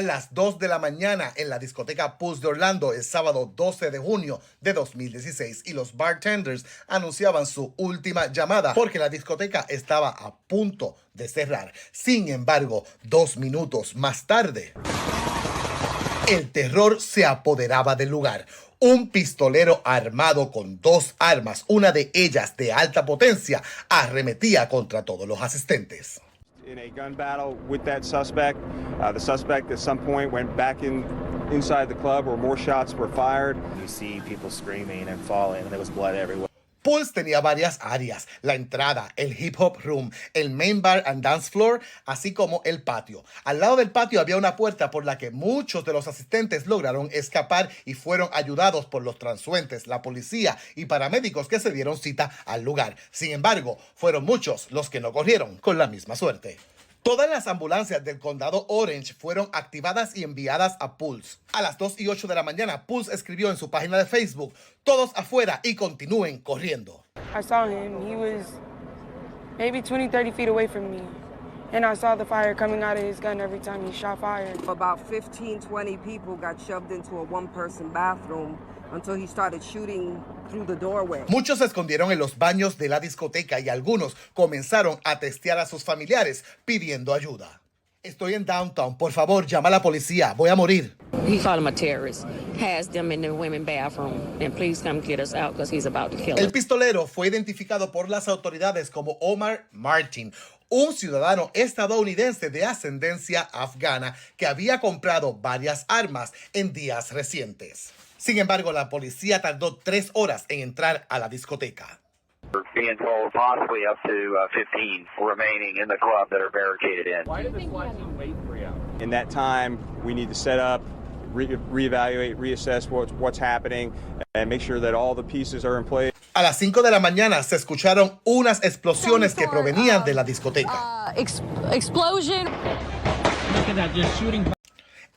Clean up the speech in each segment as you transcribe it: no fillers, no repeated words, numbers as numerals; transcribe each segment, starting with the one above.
Eran las 2 de la mañana en la discoteca Pulse de Orlando el sábado 12 de junio de 2016 y los bartenders anunciaban su última llamada porque la discoteca estaba a punto de cerrar. Sin embargo, 2 minutos más tarde, el terror se apoderaba del lugar. Un pistolero armado con 2 armas, una de ellas de alta potencia, arremetía contra todos los asistentes. In a gun battle with that suspect, the suspect at some point went back inside the club where more shots were fired. You see people screaming and falling, and there was blood everywhere. Pulse tenía varias áreas: la entrada, el hip hop room, el main bar and dance floor, así como el patio. Al lado del patio había una puerta por la que muchos de los asistentes lograron escapar y fueron ayudados por los transeúntes, la policía y paramédicos que se dieron cita al lugar. Sin embargo, fueron muchos los que no corrieron con la misma suerte. Todas las ambulancias del condado Orange fueron activadas y enviadas a Pulse. A las 2:08 de la mañana, Pulse escribió en su página de Facebook: todos afuera y continúen corriendo. I saw him. He was maybe 20, 30 feet away from me. And I saw the fire coming out of his gun every time he shot fire. About 15, 20 people got shoved into a one-person bathroom until he started shooting through the doorway. Muchos se escondieron en los baños de la discoteca y algunos comenzaron a testear a sus familiares pidiendo ayuda. Estoy en downtown, por favor, llama a la policía, voy a morir. He called him a terrorist, has them in the women's bathroom, and please come get us out because he's about to kill us. El pistolero fue identificado por las autoridades como Omar Martin, un ciudadano estadounidense de ascendencia afgana que había comprado varias armas en días recientes. Sin embargo, la policía tardó 3 horas en entrar a la discoteca. Being told possibly up to 15 remaining in the club that are barricaded in. Why did the SWAT team wait for you? In that time, we need to set up, reevaluate, reassess what's happening, and make sure that all the pieces are in place. A las 5 de la mañana se escucharon unas explosiones que provenían de la discoteca. Explosion. Look at that, just shooting.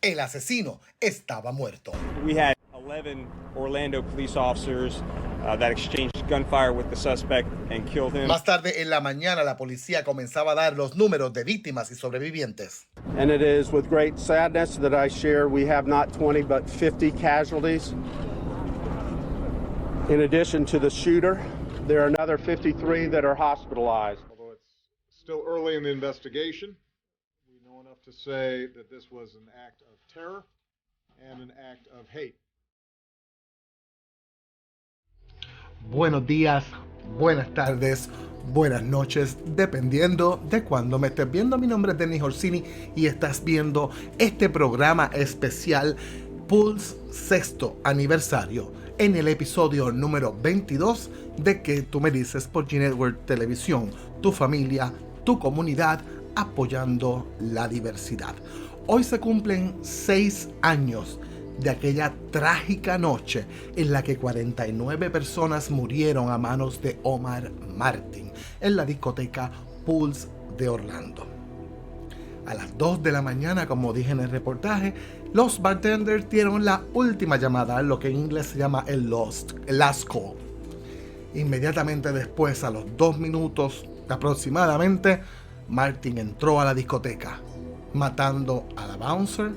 El asesino estaba muerto. We had 11 Orlando police officers that exchanged gunfire with the suspect and killed him. Más tarde en la mañana la policía comenzaba a dar los números de víctimas y sobrevivientes. And it is with great sadness that I share we have not 20 but 50 casualties. In addition to the shooter, there are another 53 that are hospitalized. Although it's still early in the investigation, we know enough to say that this was an act of terror and an act of hate. Buenos días, buenas tardes, buenas noches, dependiendo de cuándo me estés viendo. Mi nombre es Denis Orsini y estás viendo este programa especial Pulse sexto aniversario, en el episodio número 22 de ¿Qué tú me dices? Por G-Network Televisión, tu familia, tu comunidad, apoyando la diversidad. Hoy se cumplen 6 años de aquella trágica noche en la que 49 personas murieron a manos de Omar Martin en la discoteca Pulse de Orlando. A las 2 de la mañana, como dije en el reportaje, los bartenders dieron la última llamada, lo que en inglés se llama el last call. Inmediatamente después, a los 2 minutos aproximadamente, Martin entró a la discoteca, matando a la bouncer,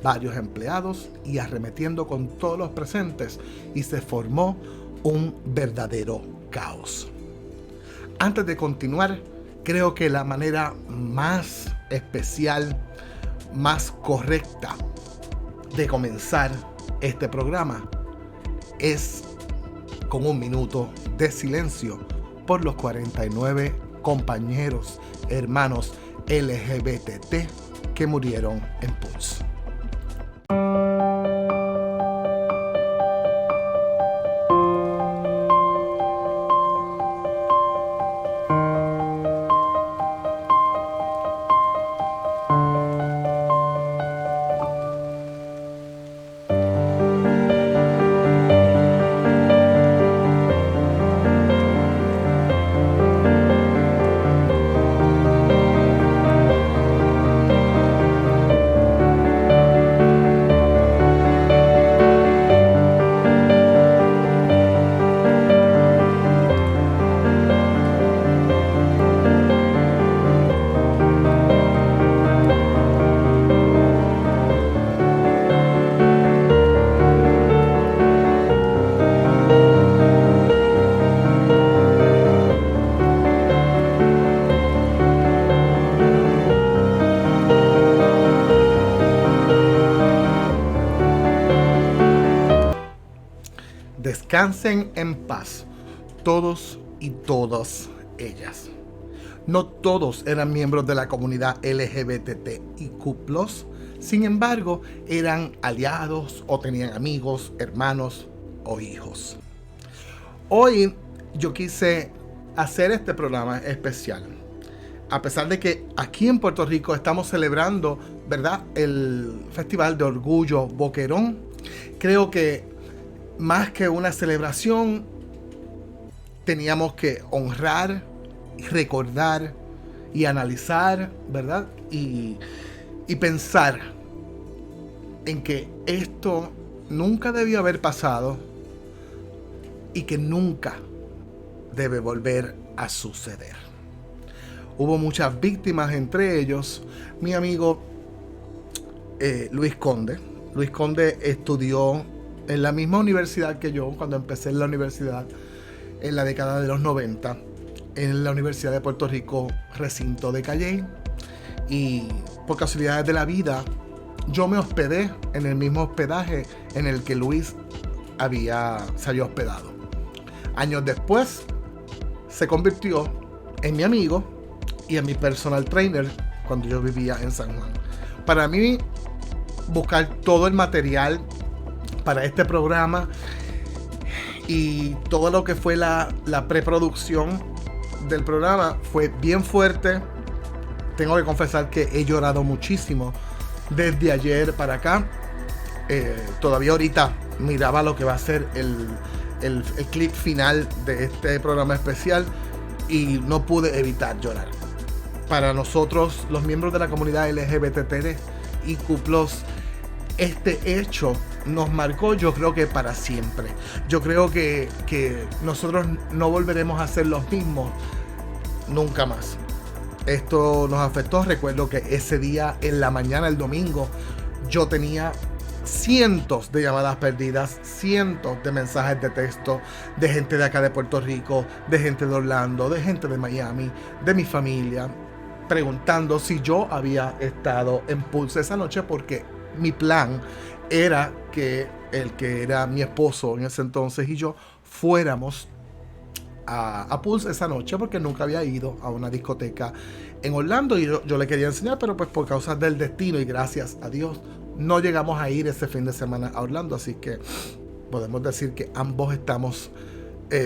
varios empleados y arremetiendo con todos los presentes, y se formó un verdadero caos. Antes de continuar, creo que la manera más especial, más correcta de comenzar este programa es con un minuto de silencio por los 49 compañeros, hermanos LGBT que murieron en Pulse. descansen en paz todos y todas ellas. No todos eran miembros de la comunidad LGBTIQ+, sin embargo, eran aliados o tenían amigos, hermanos o hijos. Hoy yo quise hacer este programa especial. A pesar de que aquí en Puerto Rico estamos celebrando, ¿verdad?, el Festival de Orgullo Boquerón, creo que más que una celebración, teníamos que honrar, recordar y analizar, ¿verdad? Y pensar en que esto nunca debió haber pasado y que nunca debe volver a suceder. Hubo muchas víctimas, entre ellos mi amigo Luis Conde. Luis Conde estudió en la misma universidad que yo cuando empecé en la universidad en la década de los 90, en la Universidad de Puerto Rico, recinto de Calley, y por casualidades de la vida yo me hospedé en el mismo hospedaje en el que Luis se había hospedado. Años después se convirtió en mi amigo y en mi personal trainer cuando yo vivía en San Juan. Para mí, buscar todo el material para este programa y todo lo que fue la preproducción del programa fue bien fuerte. Tengo que confesar que he llorado muchísimo desde ayer para acá. Todavía ahorita miraba lo que va a ser el clip final de este programa especial y no pude evitar llorar. Para nosotros, los miembros de la comunidad LGBTIQ+, este hecho nos marcó, yo creo que para siempre. Yo creo que nosotros no volveremos a ser los mismos nunca más. Esto nos afectó. Recuerdo que ese día, en la mañana, el domingo, yo tenía cientos de llamadas perdidas, cientos de mensajes de texto de gente de acá de Puerto Rico, de gente de Orlando, de gente de Miami, de mi familia, preguntando si yo había estado en Pulse esa noche, porque mi plan era que el que era mi esposo en ese entonces y yo fuéramos a Pulse esa noche, porque nunca había ido a una discoteca en Orlando y yo le quería enseñar, pero pues por causas del destino y gracias a Dios no llegamos a ir ese fin de semana a Orlando, así que podemos decir que ambos estamos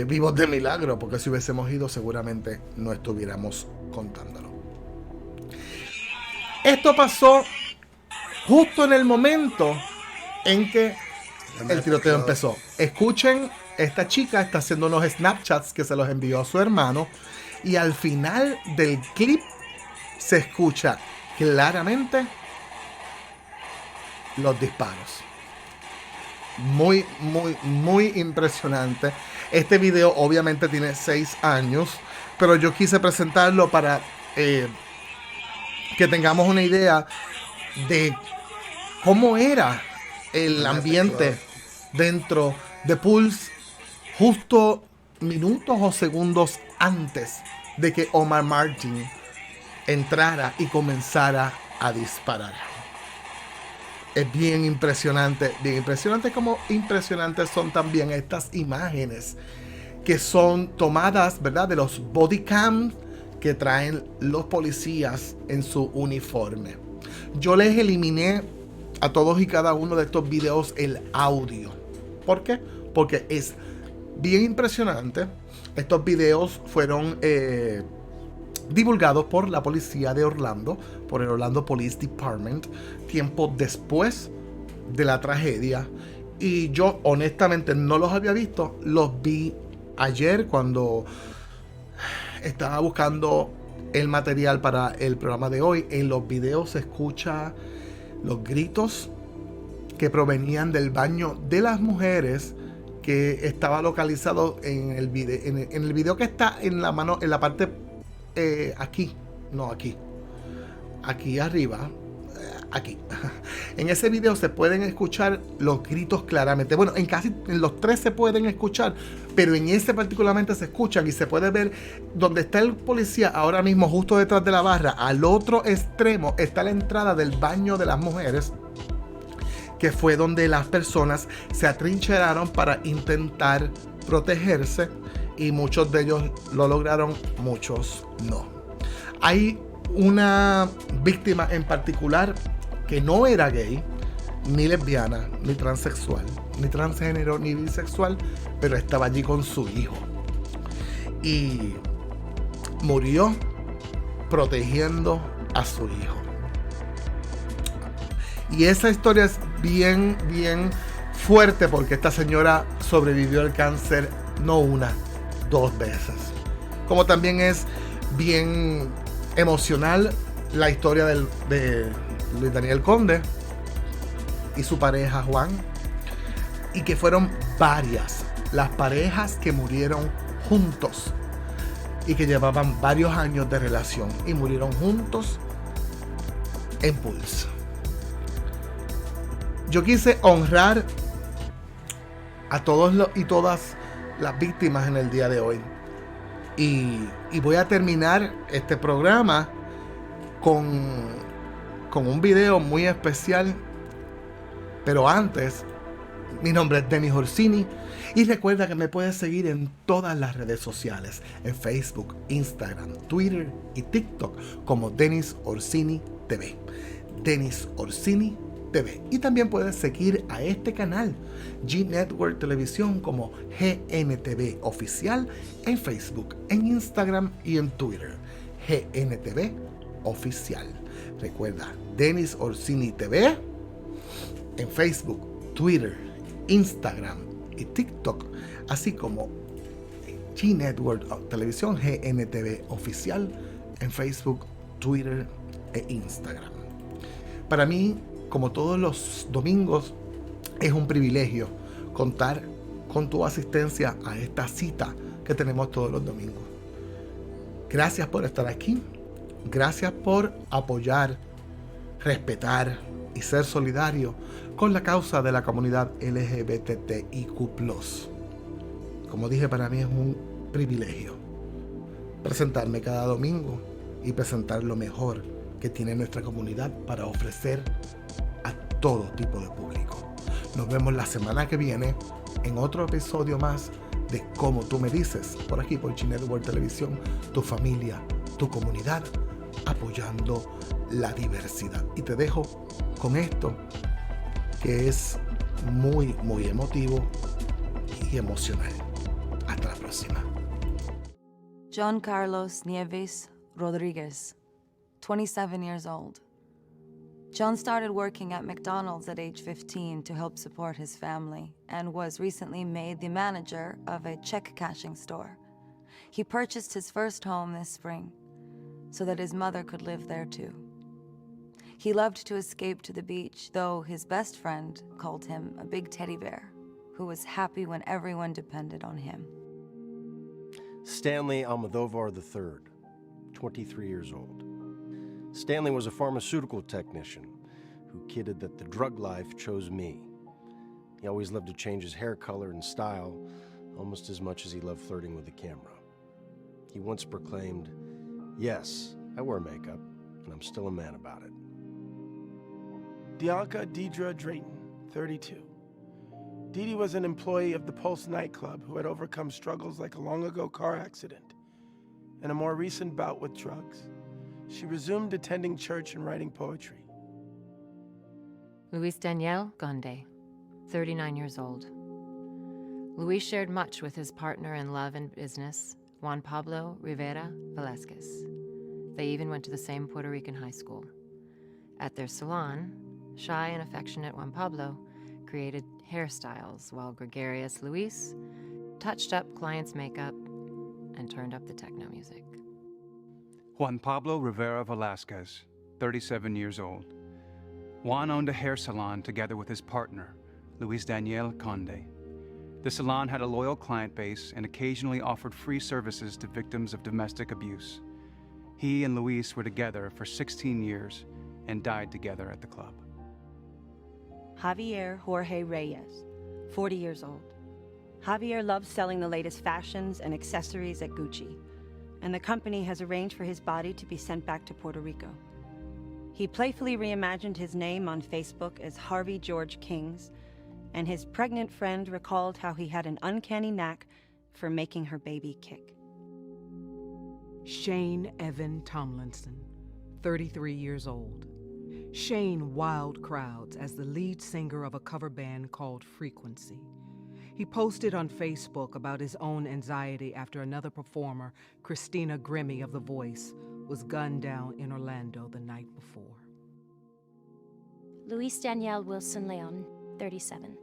vivos de milagro, porque si hubiésemos ido seguramente no estuviéramos contándolo. Esto pasó justo en el momento en que el tiroteo empezó. Escuchen, esta chica está haciendo unos Snapchats que se los envió a su hermano y al final del clip se escucha claramente los disparos. Muy, muy, muy impresionante. Este video obviamente tiene 6 años, pero yo quise presentarlo para que tengamos una idea de cómo era el ambiente dentro de Pulse justo minutos o segundos antes de que Omar Martin entrara y comenzara a disparar. Es bien impresionante como impresionantes son también estas imágenes que son tomadas, ¿verdad?, de los body cams que traen los policías en su uniforme. Yo les eliminé a todos y cada uno de estos videos el audio. ¿Por qué? Porque es bien impresionante. Estos videos fueron divulgados por la policía de Orlando, por el Orlando Police Department, tiempo después de la tragedia. Y yo honestamente no los había visto. Los vi ayer cuando estaba buscando el material para el programa de hoy. En los videos se escucha los gritos que provenían del baño de las mujeres, que estaba localizado en el video que está en la mano, en la parte aquí arriba, aquí. En ese video se pueden escuchar los gritos claramente. Bueno, en los 3 se pueden escuchar, pero en ese particularmente se escuchan y se puede ver donde está el policía ahora mismo, justo detrás de la barra. Al otro extremo está la entrada del baño de las mujeres, que fue donde las personas se atrincheraron para intentar protegerse, y muchos de ellos lo lograron, muchos no. Hay una víctima en particular que no era gay, ni lesbiana, ni transexual, ni transgénero, ni bisexual, pero estaba allí con su hijo. Y murió protegiendo a su hijo. Y esa historia es bien, bien fuerte, porque esta señora sobrevivió al cáncer no una, 2 veces. Como también es bien emocional la historia de Luis Daniel Conde y su pareja Juan, y que fueron varias las parejas que murieron juntos y que llevaban varios años de relación y murieron juntos en pulso. Yo quise honrar a todos y todas las víctimas en el día de hoy, y voy a terminar este programa con un video muy especial. Pero antes, mi nombre es Denis Orsini, y recuerda que me puedes seguir en todas las redes sociales, en Facebook, Instagram, Twitter y TikTok como Denis Orsini TV. Denis Orsini TV. Y también puedes seguir a este canal, G Network Televisión, como GNTV Oficial en Facebook, en Instagram y en Twitter. GNTV Oficial. Recuerda, Denis Orsini TV en Facebook, Twitter, Instagram y TikTok, así como G Network Televisión, GNTV Oficial en Facebook, Twitter e Instagram. Para mí, como todos los domingos, es un privilegio contar con tu asistencia a esta cita que tenemos todos los domingos. Gracias por estar aquí. Gracias por apoyar, respetar y ser solidario con la causa de la comunidad LGBTIQ+. Como dije, para mí es un privilegio presentarme cada domingo y presentar lo mejor que tiene nuestra comunidad para ofrecer a todo tipo de público. Nos vemos la semana que viene en otro episodio más de Cómo tú me dices, por aquí por G Network Televisión, tu familia, tu comunidad, apoyando la diversidad. Y te dejo con esto, que es muy, muy emotivo y emocional. Hasta la próxima. John Carlos Nieves Rodriguez, 27 years old. John started working at McDonald's at age 15 to help support his family, and was recently made the manager of a check cashing store. He purchased his first home this spring so that his mother could live there too. He loved to escape to the beach, though his best friend called him a big teddy bear who was happy when everyone depended on him. Stanley Almodovar III, 23 years old. Stanley was a pharmaceutical technician who kidded that the drug life chose me. He always loved to change his hair color and style almost as much as he loved flirting with the camera. He once proclaimed, "Yes, I wear makeup, and I'm still a man about it." Dianca Deidre Drayton, 32. Dee Dee was an employee of the Pulse nightclub who had overcome struggles like a long-ago car accident and a more recent bout with drugs. She resumed attending church and writing poetry. Luis Daniel Conde, 39 years old. Luis shared much with his partner in love and business, Juan Pablo Rivera Velasquez. They even went to the same Puerto Rican high school. At their salon, shy and affectionate Juan Pablo created hairstyles, while gregarious Luis touched up clients' makeup and turned up the techno music. Juan Pablo Rivera Velasquez, 37 years old. Juan owned a hair salon together with his partner, Luis Daniel Conde. The salon had a loyal client base and occasionally offered free services to victims of domestic abuse. He and Luis were together for 16 years and died together at the club. Javier Jorge Reyes, 40 years old. Javier loves selling the latest fashions and accessories at Gucci, and the company has arranged for his body to be sent back to Puerto Rico. He playfully reimagined his name on Facebook as Harvey George Kings, and his pregnant friend recalled how he had an uncanny knack for making her baby kick. Shane Evan Tomlinson, 33 years old. Shane wowed crowds as the lead singer of a cover band called Frequency. He posted on Facebook about his own anxiety after another performer, Christina Grimmie of The Voice, was gunned down in Orlando the night before. Luis Daniel Wilson Leon, 37.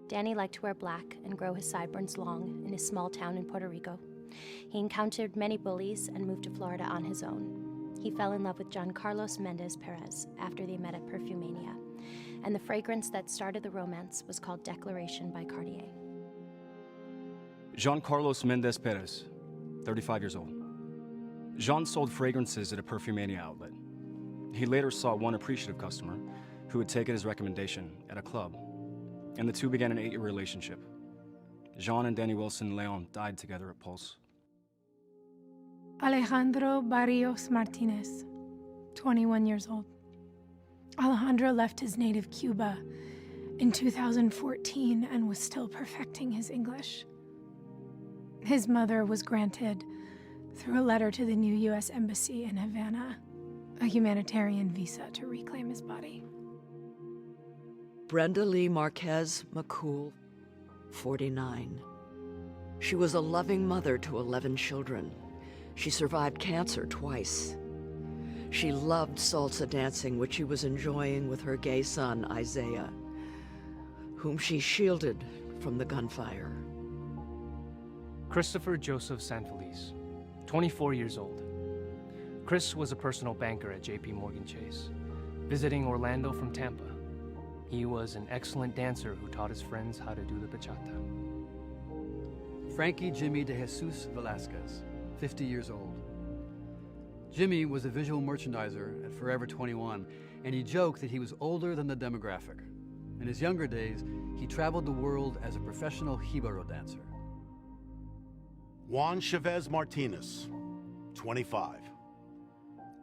Danny liked to wear black and grow his sideburns long in his small town in Puerto Rico. He encountered many bullies and moved to Florida on his own. He fell in love with John Carlos Mendez Perez after they met at Perfumania, and the fragrance that started the romance was called Declaration by Cartier. Jean Carlos Mendez Perez, 35 years old. Jean sold fragrances at a Perfumania outlet. He later saw one appreciative customer who had taken his recommendation at a club, and the two began an 8-year relationship. Jean and Danny Wilson Leon died together at Pulse. Alejandro Barrios Martinez, 21 years old. Alejandro left his native Cuba in 2014 and was still perfecting his English. His mother was granted, through a letter to the new U.S. Embassy in Havana, a humanitarian visa to reclaim his body. Brenda Lee Marquez McCool, 49. She was a loving mother to 11 children. She survived cancer twice. She loved salsa dancing, which she was enjoying with her gay son, Isaiah, whom she shielded from the gunfire. Christopher Joseph Sanfelice, 24 years old. Chris was a personal banker at JP Morgan Chase, visiting Orlando from Tampa. He was an excellent dancer who taught his friends how to do the bachata. Frankie Jimmy de Jesus Velasquez, 50 years old. Jimmy was a visual merchandiser at Forever 21, and he joked that he was older than the demographic. In his younger days, he traveled the world as a professional jibaro dancer. Juan Chavez Martinez, 25.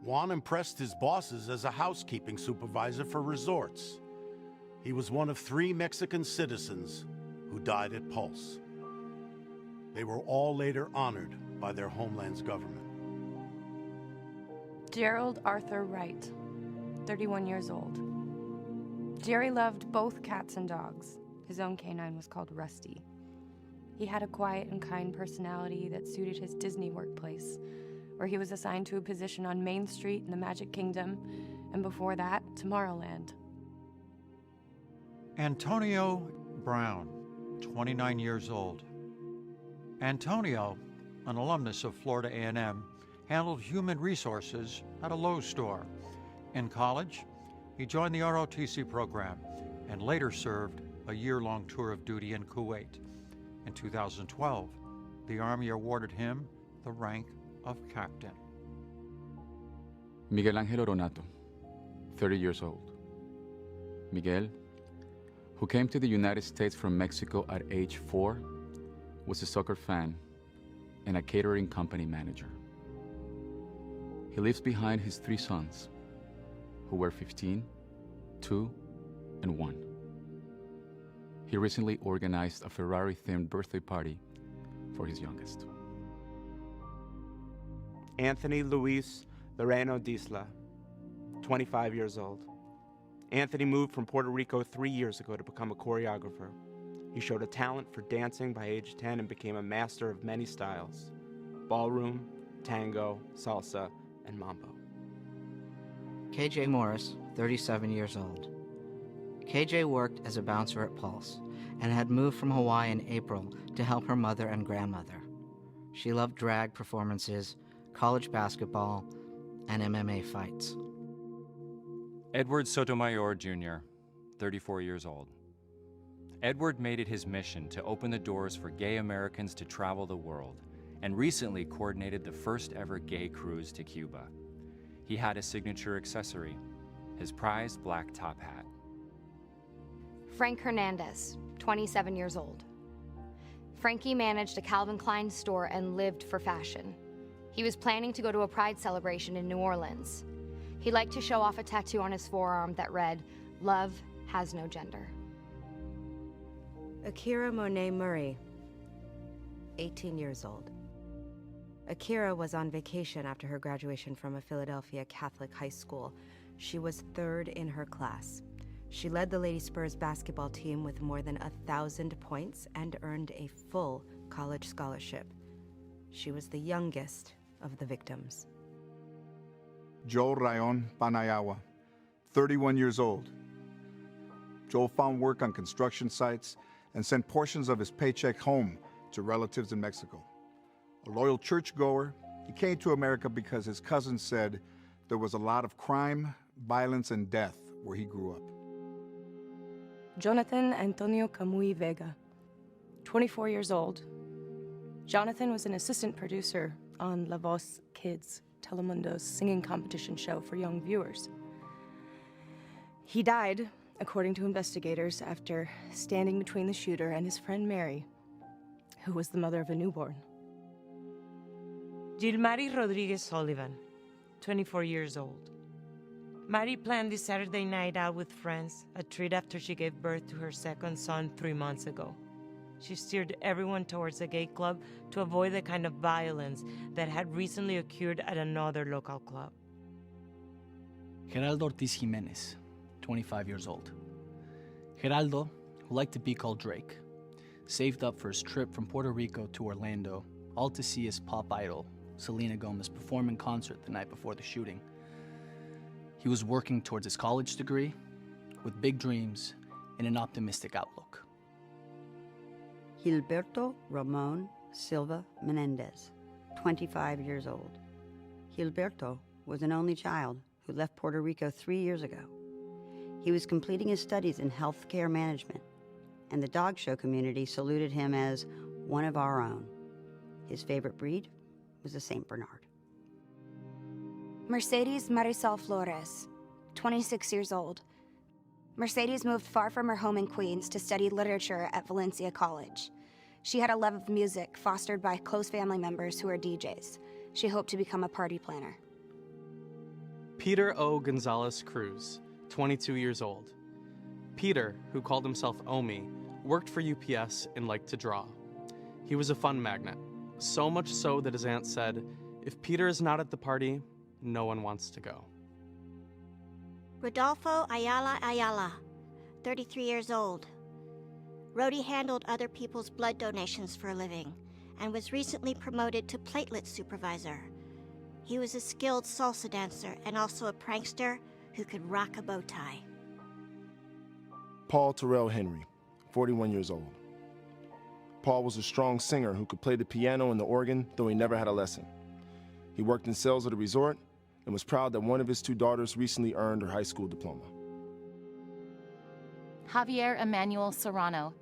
Juan impressed his bosses as a housekeeping supervisor for resorts. He was one of 3 Mexican citizens who died at Pulse. They were all later honored by their homeland's government. Gerald Arthur Wright, 31 years old. Jerry loved both cats and dogs. His own canine was called Rusty. He had a quiet and kind personality that suited his Disney workplace, where he was assigned to a position on Main Street in the Magic Kingdom, and before that, Tomorrowland. Antonio Brown, 29 years old. Antonio, an alumnus of Florida A&M, handled human resources at a Lowe's store. In college, he joined the ROTC program and later served a year-long tour of duty in Kuwait. In 2012, the Army awarded him the rank of captain. Miguel Ángel Oronato, 30 years old. Miguel, who came to the United States from Mexico at age 4, was a soccer fan and a catering company manager. He leaves behind his 3 sons, who were 15, 2, and 1. He recently organized a Ferrari-themed birthday party for his youngest. Anthony Luis Loreno Disla, 25 years old. Anthony moved from Puerto Rico 3 years ago to become a choreographer. He showed a talent for dancing by age 10 and became a master of many styles: ballroom, tango, salsa, and mambo. KJ Morris, 37 years old. KJ worked as a bouncer at Pulse and had moved from Hawaii in April to help her mother and grandmother. She loved drag performances, college basketball, and MMA fights. Edward Sotomayor Jr., 34 years old. Edward made it his mission to open the doors for gay Americans to travel the world, and recently coordinated the first ever gay cruise to Cuba. He had a signature accessory, his prized black top hat. Frank Hernandez, 27 years old. Frankie managed a Calvin Klein store and lived for fashion. He was planning to go to a Pride celebration in New Orleans. He liked to show off a tattoo on his forearm that read, "Love has no gender." Akira Monet Murray, 18 years old. Akira was on vacation after her graduation from a Philadelphia Catholic high school. She was third in her class. She led the Lady Spurs basketball team with more than 1,000 points and earned a full college scholarship. She was the youngest of the victims. Joel Rayon Panayawa, 31 years old. Joel found work on construction sites and sent portions of his paycheck home to relatives in Mexico. A loyal churchgoer, he came to America because his cousin said there was a lot of crime, violence, and death where he grew up. Jonathan Antonio Camuy Vega, 24 years old. Jonathan was an assistant producer on La Voz Kids, Telemundo's singing competition show for young viewers. He died, according to investigators, after standing between the shooter and his friend Mary, who was the mother of a newborn. Gilmari Rodriguez Sullivan, 24 years old. Mari planned this Saturday night out with friends, a treat after she gave birth to her second son 3 months ago. She steered everyone towards a gay club to avoid the kind of violence that had recently occurred at another local club. Geraldo Ortiz Jimenez, 25 years old. Geraldo, who liked to be called Drake, saved up for his trip from Puerto Rico to Orlando, all to see his pop idol, Selena Gomez, perform in concert the night before the shooting. He was working towards his college degree with big dreams and an optimistic outlook. Gilberto Ramon Silva Menendez, 25 years old. Gilberto was an only child who left Puerto Rico 3 years ago. He was completing his studies in healthcare management, and the dog show community saluted him as one of our own. His favorite breed was a Saint Bernard. Mercedes Marisol Flores, 26 years old. Mercedes moved far from her home in Queens to study literature at Valencia College. She had a love of music fostered by close family members who are DJs. She hoped to become a party planner. Peter O. Gonzalez Cruz, 22 years old. Peter, who called himself Omi, worked for UPS and liked to draw. He was a fun magnet, so much so that his aunt said, "If Peter is not at the party, no one wants to go." Rodolfo Ayala, 33 years old. Rhodey handled other people's blood donations for a living and was recently promoted to platelet supervisor. He was a skilled salsa dancer and also a prankster who could rock a bow tie. Paul Terrell Henry, 41 years old. Paul was a strong singer who could play the piano and the organ, though he never had a lesson. He worked in sales at a resort and was proud that one of his 2 daughters recently earned her high school diploma. Javier Emmanuel Serrano,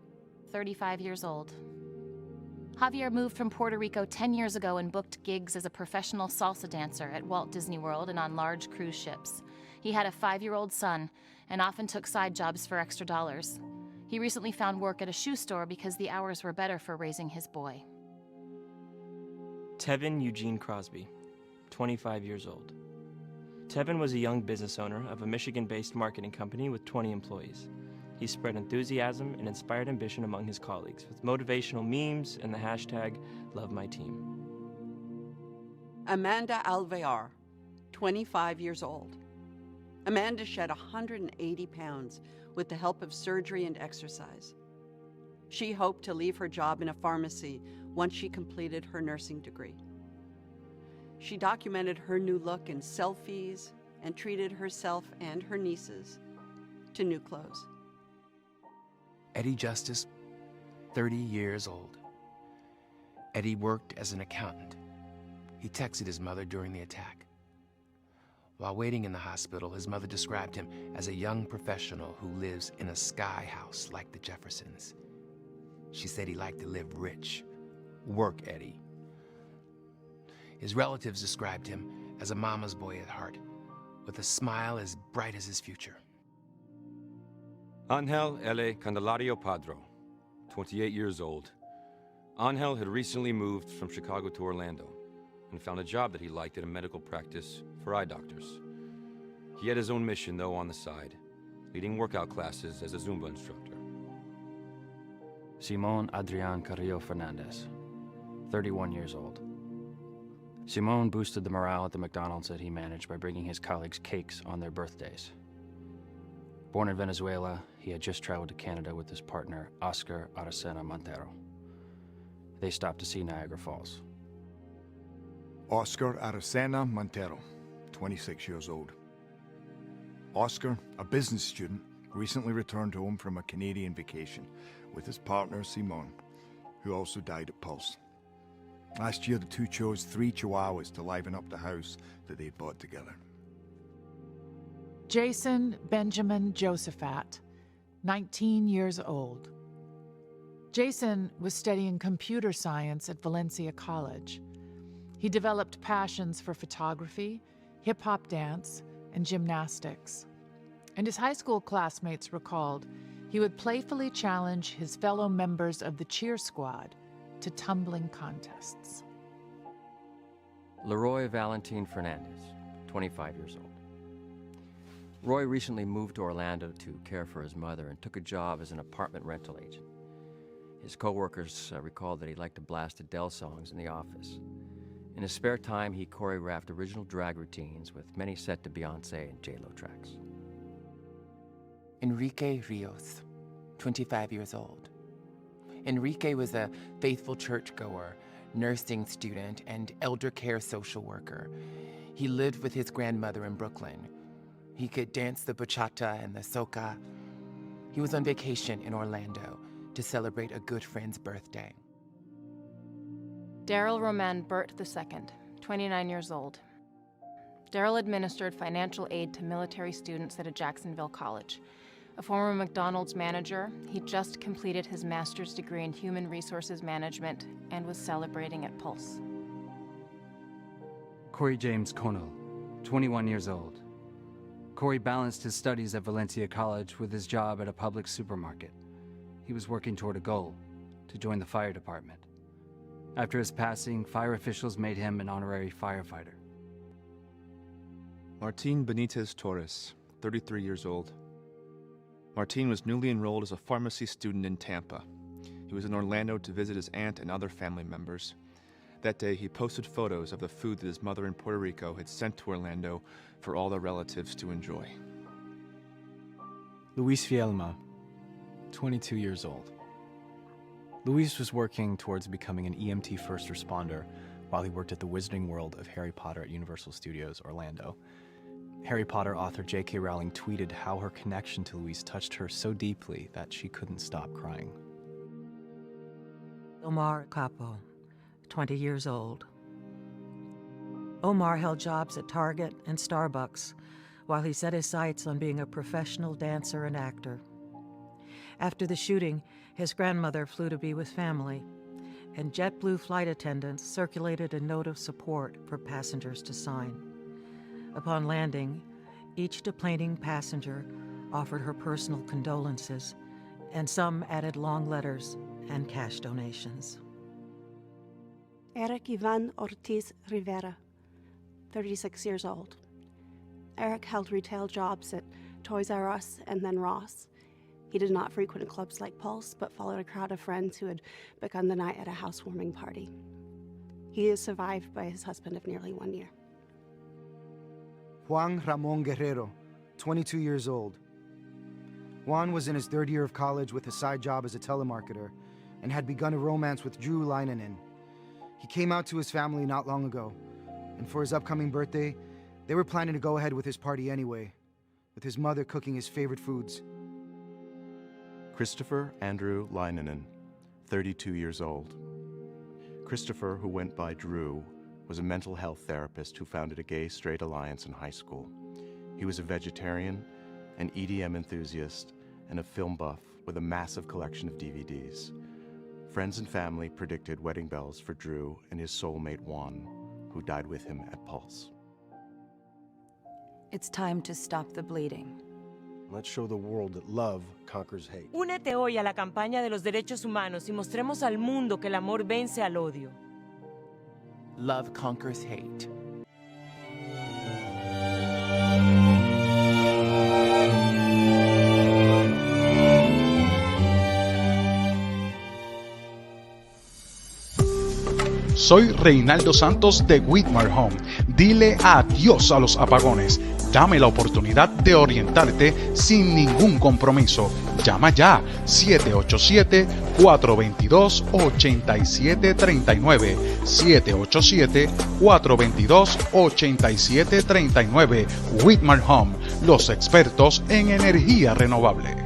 35 years old. Javier moved from Puerto Rico 10 years ago and booked gigs as a professional salsa dancer at Walt Disney World and on large cruise ships. He had a 5-year-old son and often took side jobs for extra dollars. He recently found work at a shoe store because the hours were better for raising his boy. Tevin Eugene Crosby, 25 years old. Tevin was a young business owner of a Michigan-based marketing company with 20 employees. He spread enthusiasm and inspired ambition among his colleagues with motivational memes and the hashtag #LoveMyTeam. Amanda Alvear, 25 years old. Amanda shed 180 pounds with the help of surgery and exercise. She hoped to leave her job in a pharmacy once she completed her nursing degree. She documented her new look in selfies and treated herself and her nieces to new clothes. Eddie Justice, 30 years old. Eddie worked as an accountant. He texted his mother during the attack. While waiting in the hospital, his mother described him as a young professional who lives in a sky house like the Jeffersons. She said he liked to live rich. Work Eddie. His relatives described him as a mama's boy at heart, with a smile as bright as his future. Angel L. Candelario Padro, 28 years old. Angel had recently moved from Chicago to Orlando and found a job that he liked at a medical practice for eye doctors. He had his own mission, though, on the side, leading workout classes as a Zumba instructor. Simon Adrian Carrillo Fernandez, 31 years old. Simon boosted the morale at the McDonald's that he managed by bringing his colleagues cakes on their birthdays. Born in Venezuela, he had just traveled to Canada with his partner, Oscar Aracena Montero. They stopped to see Niagara Falls. Oscar Aracena Montero, 26 years old. Oscar, a business student, recently returned home from a Canadian vacation with his partner, Simon, who also died at Pulse. Last year, the two chose 3 chihuahuas to liven up the house that they'd bought together. Jason Benjamin Josephat, 19 years old. Jason was studying computer science at Valencia College. He developed passions for photography, hip-hop dance, and gymnastics. And his high school classmates recalled he would playfully challenge his fellow members of the cheer squad to tumbling contests. Leroy Valentin Fernandez, 25 years old. Roy recently moved to Orlando to care for his mother and took a job as an apartment rental agent. His coworkers recalled that he liked to blast Adele songs in the office. In his spare time, he choreographed original drag routines with many set to Beyoncé and J-Lo tracks. Enrique Rios, 25 years old. Enrique was a faithful churchgoer, nursing student, and elder care social worker. He lived with his grandmother in Brooklyn. He could dance the bachata and the soca. He was on vacation in Orlando to celebrate a good friend's birthday. Daryl Roman Burt II, 29 years old. Daryl administered financial aid to military students at a Jacksonville college. A former McDonald's manager, he just completed his master's degree in human resources management and was celebrating at Pulse. Corey James Conal, 21 years old. Corey balanced his studies at Valencia College with his job at a public supermarket. He was working toward a goal, to join the fire department. After his passing, fire officials made him an honorary firefighter. Martin Benitez Torres, 33 years old. Martin was newly enrolled as a pharmacy student in Tampa. He was in Orlando to visit his aunt and other family members. That day, he posted photos of the food that his mother in Puerto Rico had sent to Orlando for all the relatives to enjoy. Luis Fielma, 22 years old. Luis was working towards becoming an EMT first responder while he worked at the Wizarding World of Harry Potter at Universal Studios Orlando. Harry Potter author J.K. Rowling tweeted how her connection to Luis touched her so deeply that she couldn't stop crying. Omar Capo, 20 years old. Omar held jobs at Target and Starbucks while he set his sights on being a professional dancer and actor. After the shooting, his grandmother flew to be with family, and JetBlue flight attendants circulated a note of support for passengers to sign. Upon landing, each deplaning passenger offered her personal condolences, and some added long letters and cash donations. Eric Ivan Ortiz Rivera, 36 years old. Eric held retail jobs at Toys R Us and then Ross. He did not frequent clubs like Pulse, but followed a crowd of friends who had begun the night at a housewarming party. He is survived by his husband of nearly 1 year. Juan Ramon Guerrero, 22 years old. Juan was in his 3rd year of college with a side job as a telemarketer and had begun a romance with Drew Leinanen. He came out to his family not long ago, and for his upcoming birthday, they were planning to go ahead with his party anyway, with his mother cooking his favorite foods. Christopher Andrew Leinanen, 32 years old. Christopher, who went by Drew, was a mental health therapist who founded a gay-straight alliance in high school. He was a vegetarian, an EDM enthusiast, and a film buff with a massive collection of DVDs. Friends and family predicted wedding bells for Drew and his soulmate Juan, who died with him at Pulse. It's time to stop the bleeding. Let's show the world that love conquers hate. Únete hoy a la campaña de los derechos humanos y mostremos al mundo que el amor vence al odio. Love conquers hate. Soy Reinaldo Santos de Whitmer Home. Dile adiós a los apagones. Dame la oportunidad de orientarte sin ningún compromiso. Llama ya 787-422-8739. 787-422-8739. Whitmer Home, los expertos en energía renovable.